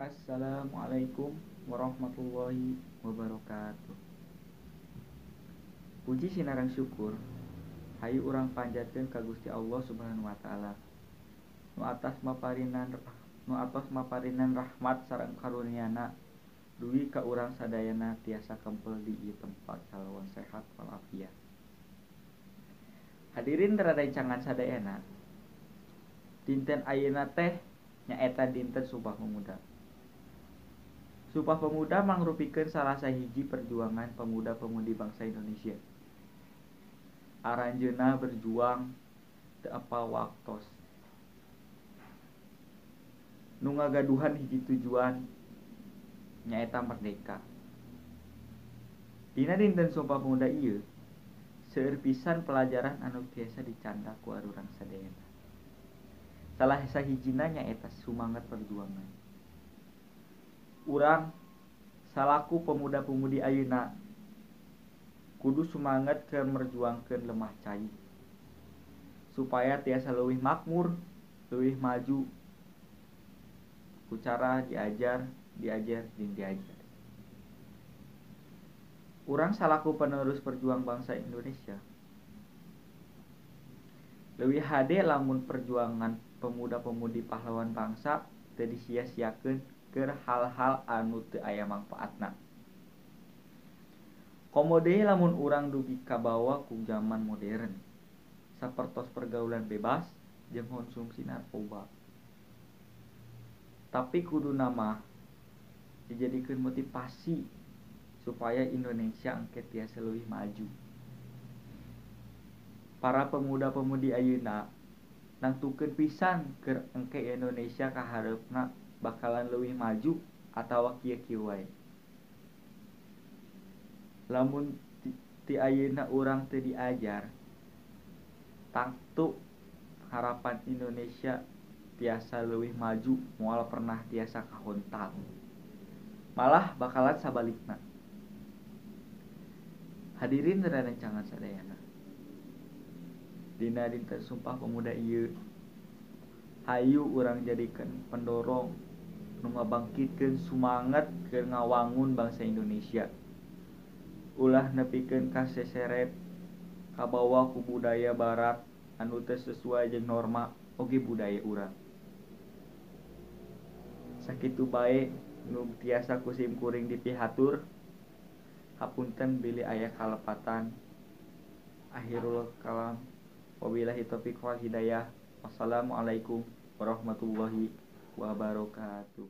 Assalamualaikum warahmatullahi wabarakatuh. Puji sinarang syukur hayu urang panjatkeun ka Gusti Allah Subhanahu wa taala. Nu atos maparinan rahmat sareng karuniana dugi ka urang sadayana tiasa kempel di ieu tempat kalawan sehat walafiat. Hadirin teradancangan sadayana. Dinten ayeuna teh nyaeta dinten Sumpah Pemuda. Sumpah Pemuda mangrupikeun salah sahiji perjuangan pemuda-pemudi bangsa Indonesia. Aranjeunna berjuang teu apal waktos. Nu ngagaduhan hiji tujuan nyaeta merdeka. Dina dinten Sumpah Pemuda ieu seueur pisan pelajaran anu tiasa dicanda ku arurang sadayana. Salah sahijina nyaeta sumanget perjuangan. Urang salaku pemuda-pemudi ayeuna kudu sumanget keur merjuangkeun lemah cai supaya tiasa leuwih makmur, leuwih maju ku cara diajar jeung diajar. Urang salaku penerus perjuang bangsa Indonesia leuwih hade lamun perjuangan pemuda-pemudi pahlawan bangsa teu disia-siakeun keur hal-hal anu teu aya mangpaatna. Komo deui lamun urang dugi kabawa ku zaman modern sapertos pergaulan bebas jeung konsumsi narkoba. Tapi kuduna mah dijadikeun motivasi supaya Indonesia engke tiasa leuwih maju. Para pemuda-pemudi ayeuna nangtukeun pisan keur engke Indonesia ka hareupna bakalan leuwih maju atawa kieu-kieu wae. Lamun ti ayeuna urang teu diajar, tangtu harapan Indonesia tiasa leuwih maju moal pernah tiasa kahontal. Malah bakalan sabalikna. Hadirin teradancangan sadayana. Dina dinten Sumpah Pemuda ieu hayu urang jadikeun pendorong nu ngabangkitkeun sumanget keur ngawangun bangsa Indonesia. Ulah nepikeun kaseseret kabawa ku budaya barat anu teu sesuai jeung norma oge budaya urang. Sakitu bae nu tiasa kusim kuring dipihatur. Hapunten bilih aya kalepatan. Akhirul kalam. Wabillahi taufiq wal hidayah. Wassalamualaikum warahmatullahi wabarakatuh.